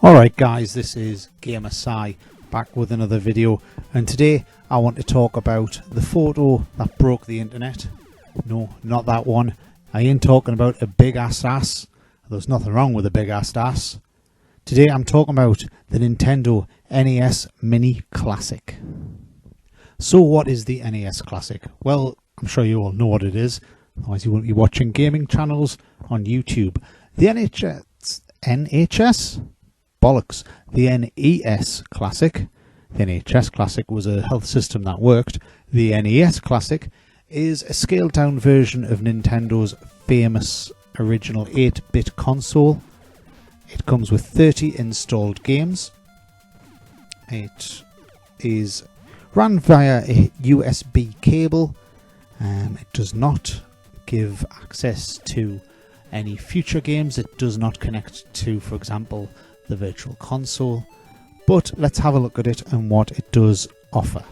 Alright guys, this is Gamer Sai back with another video, and today I want to talk about the photo that broke the internet. No, not that one. I ain't talking about a big ass. There's nothing wrong with a big ass. Today I'm talking about the Nintendo NES Mini Classic. So what is the NES Classic? Well, I'm sure you all know what it is, otherwise you wouldn't be watching gaming channels on YouTube. The NHS? Bollocks. The NES Classic. The NHS Classic was a health system that worked. The NES Classic is a scaled down version of Nintendo's famous original 8-bit console. It comes with 30 installed games. It is run via a USB cable. It does not give access to any future games. It does not connect to, for example, the Virtual Console. But let's have a look at it and what it does offer.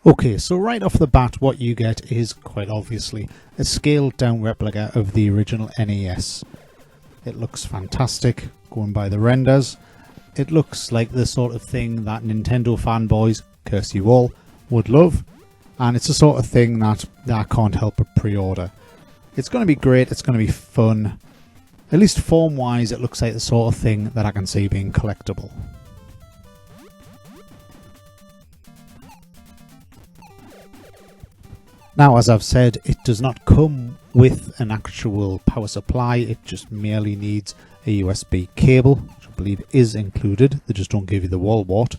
Okay, so right off the bat what you get is quite obviously a scaled down replica of the original NES. It looks fantastic, going by the renders. It looks like the sort of thing that Nintendo fanboys, curse you all, would love. And it's the sort of thing that I can't help but pre-order. It's going to be great, it's going to be fun. At least form-wise, it looks like the sort of thing that I can see being collectible. Now, as I've said, it does not come with an actual power supply. It just merely needs a USB cable, which I believe is included. They just don't give you the wall wart,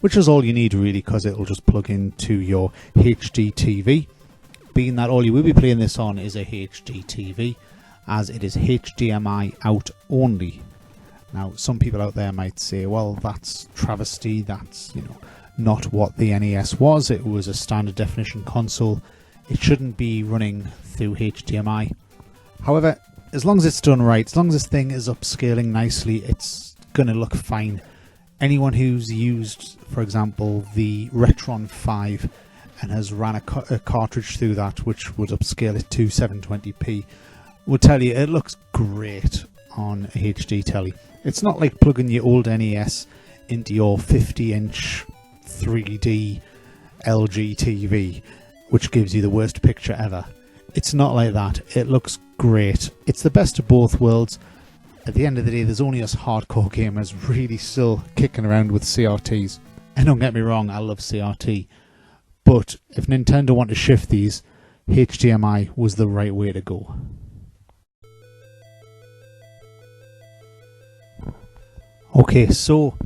which is all you need really, because it'll just plug into your HD TV. Being that all you will be playing this on is a HD TV, as it is HDMI out only. Now, some people out there might say, well, that's travesty, that's, not what the NES was. It was a standard definition console. It shouldn't be running through HDMI. However, as long as it's done right, as long as this thing is upscaling nicely, it's going to look fine. Anyone who's used, for example, the Retron 5 and has ran a cartridge through that, which would upscale it to 720p, will tell you it looks great on a HD telly. It's not like plugging your old NES into your 50-inch 3D LG TV, which gives you the worst picture ever. It's not like that. It looks great. It's the best of both worlds. At the end of the day, there's only us hardcore gamers really still kicking around with CRTs. And don't get me wrong, I love CRT. But if Nintendo want to shift these, HDMI was the right way to go. Okay, so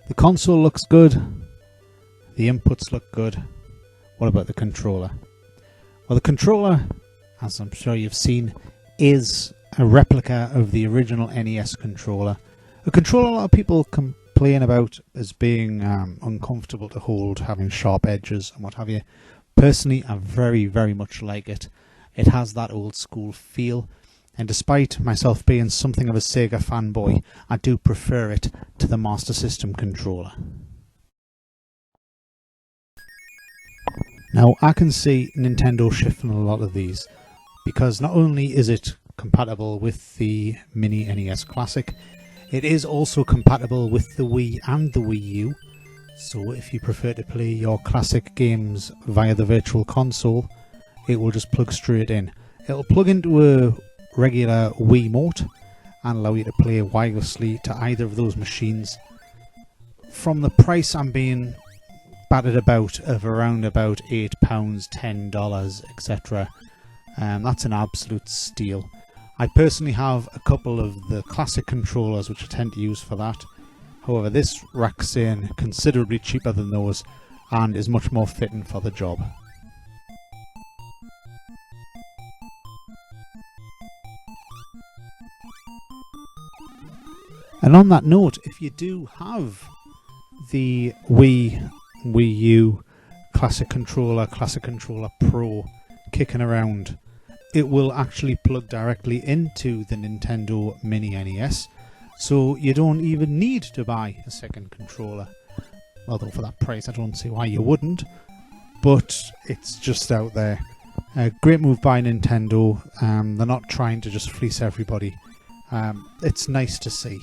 the console looks good. The inputs look good. What about the controller? Well, the controller, as I'm sure you've seen, is a replica of the original NES controller. A controller a lot of people complain about as being uncomfortable to hold, having sharp edges and what have you. Personally, I very, very much like it. It has that old school feel, and despite myself being something of a Sega fanboy, I do prefer it to the Master System controller. Now, I can see Nintendo shifting a lot of these, because not only is it compatible with the Mini NES Classic, it is also compatible with the Wii and the Wii U. So if you prefer to play your classic games via the Virtual Console, it will just plug straight in. It'll plug into a regular Wiimote and allow you to play wirelessly to either of those machines. From the price I'm being batted about of around about £8, $10, etc. That's an absolute steal. I personally have a couple of the classic controllers which I tend to use for that. However, this racks in considerably cheaper than those and is much more fitting for the job. And on that note, if you do have the Wii U Classic Controller Pro kicking around, it will actually plug directly into the Nintendo Mini NES, so you don't even need to buy a second controller. Although for that price I don't see why you wouldn't, but it's just out there. Great move by Nintendo. They're not trying to just fleece everybody. It's nice to see.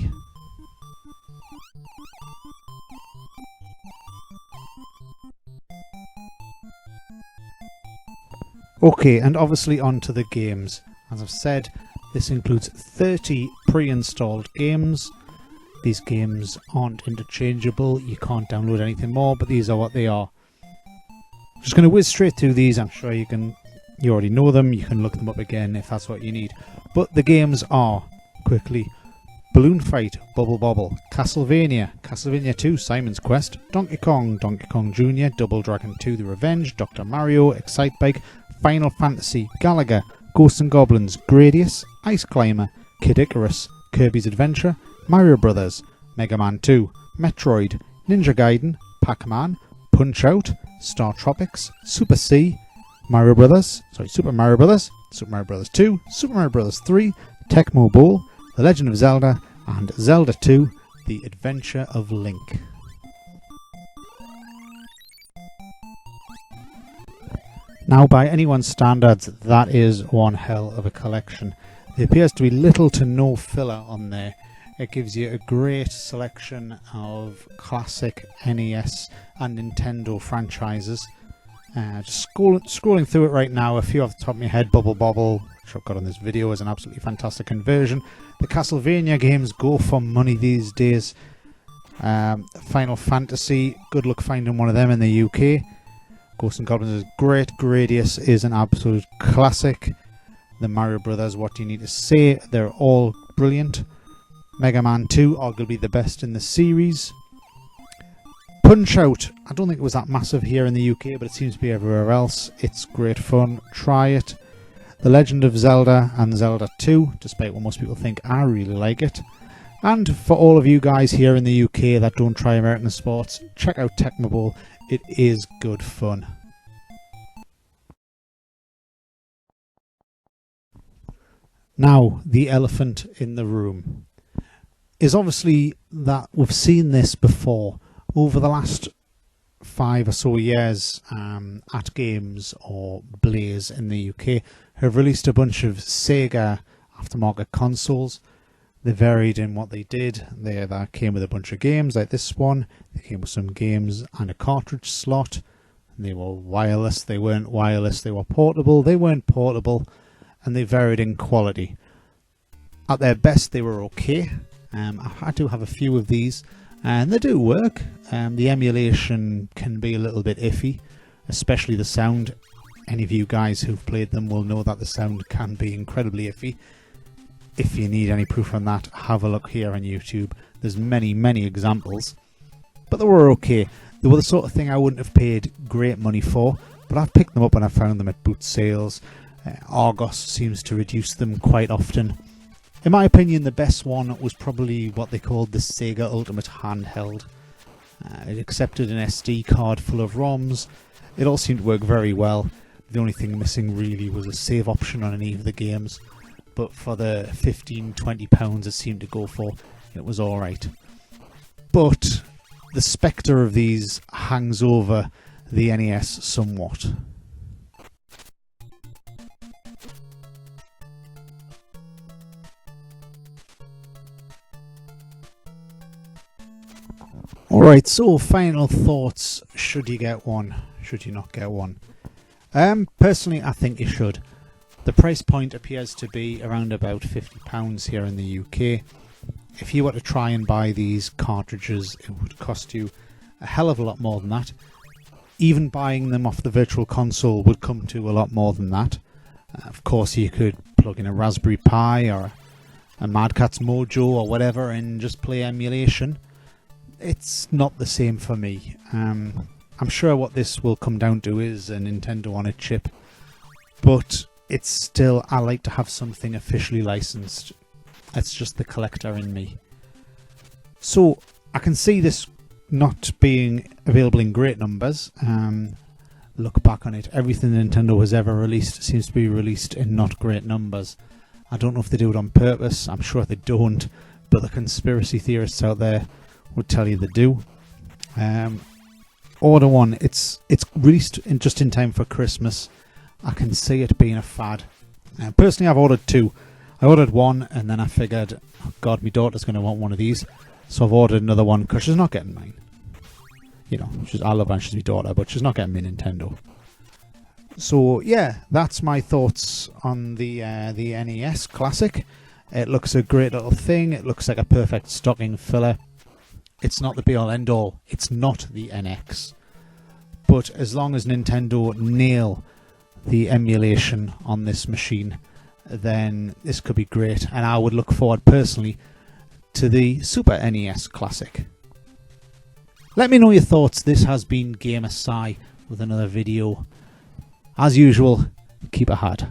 Okay, and obviously on to the games. As I've said, this includes 30 pre-installed games. These games aren't interchangeable, you can't download anything more, but these are what they are. I'm just going to whiz straight through these. I'm sure you already know them, you can look them up again if that's what you need. But the games are, quickly, Balloon Fight, Bubble Bobble, Castlevania, Castlevania 2, Simon's Quest, Donkey Kong, Donkey Kong Jr., Double Dragon 2, The Revenge, Dr. Mario, Excitebike, Final Fantasy, Galaga, Ghosts and Goblins, Gradius, Ice Climber, Kid Icarus, Kirby's Adventure, Mario Brothers, Mega Man 2, Metroid, Ninja Gaiden, Pac-Man, Punch-Out, Star Tropics, Super C, Super Mario Brothers, Super Mario Brothers 2, Super Mario Brothers 3, Tecmo Bowl, The Legend of Zelda, and Zelda 2, The Adventure of Link. Now, by anyone's standards, that is one hell of a collection. There appears to be little to no filler on there. It gives you a great selection of classic NES and Nintendo franchises. Just scrolling through it right now, a few off the top of my head. Bubble Bobble, which I've got on this video, is an absolutely fantastic conversion. The Castlevania games go for money these days. Final Fantasy, good luck finding one of them in the UK. Ghosts and Goblins is great. Gradius is an absolute classic. The Mario Brothers, what do you need to say? They're all brilliant. Mega Man 2, arguably the best in the series. Punch-Out, I don't think it was that massive here in the UK, but it seems to be everywhere else. It's great fun. Try it. The Legend of Zelda and Zelda 2, despite what most people think, I really like it. And for all of you guys here in the UK that don't try American sports, check out Tecmo Bowl. It is good fun. Now, the elephant in the room is obviously that we've seen this before over the last 5 or so years. At Games or Blaze in the UK have released a bunch of Sega aftermarket consoles. They varied in what they did. They came with a bunch of games like this one. They came with some games and a cartridge slot. They were wireless, they weren't wireless, they were portable, they weren't portable, and they varied in quality. At their best, they were okay. I do have a few of these, and they do work. The emulation can be a little bit iffy, especially the sound. Any of you guys who've played them will know that the sound can be incredibly iffy. If you need any proof on that, have a look here on YouTube. There's many examples. But they were okay. They were the sort of thing I wouldn't have paid great money for, but I've picked them up when I found them at boot sales. Argos seems to reduce them quite often. In my opinion, the best one was probably what they called the Sega Ultimate Handheld. It accepted an SD card full of ROMs. It all seemed to work very well. The only thing missing really was a save option on any of the games. But for the £15–20 it seemed to go for, it was alright. But the spectre of these hangs over the NES somewhat. Alright, so final thoughts. Should you get one? Should you not get one? Personally, I think you should. The price point appears to be around about £50 here in the UK. If you were to try and buy these cartridges, it would cost you a hell of a lot more than that. Even buying them off the Virtual Console would come to a lot more than that. Of course, you could plug in a Raspberry Pi or a Mad Catz Mojo or whatever and just play emulation. It's not the same for me. I'm sure what this will come down to is a Nintendo on a chip, but it's still, I like to have something officially licensed. It's just the collector in me. So I can see this not being available in great numbers. Look back on it, everything Nintendo has ever released seems to be released in not great numbers. I don't know if they do it on purpose, I'm sure they don't, but the conspiracy theorists out there would tell you they do. Order one, it's released just in time for Christmas. I can see it being a fad. Personally, I've ordered 2. I ordered 1 and then I figured, oh God, my daughter's going to want one of these. So I've ordered another one because she's not getting mine. You know, I love her, she's my daughter, but she's not getting me Nintendo. So yeah, that's my thoughts on the NES Classic. It looks a great little thing. It looks like a perfect stocking filler. It's not the be-all end-all. It's not the NX. But as long as Nintendo nail the emulation on this machine, then this could be great. And I would look forward personally to the Super NES Classic. Let me know your thoughts. This has been Gamer Sai with another video. As usual, keep it hard.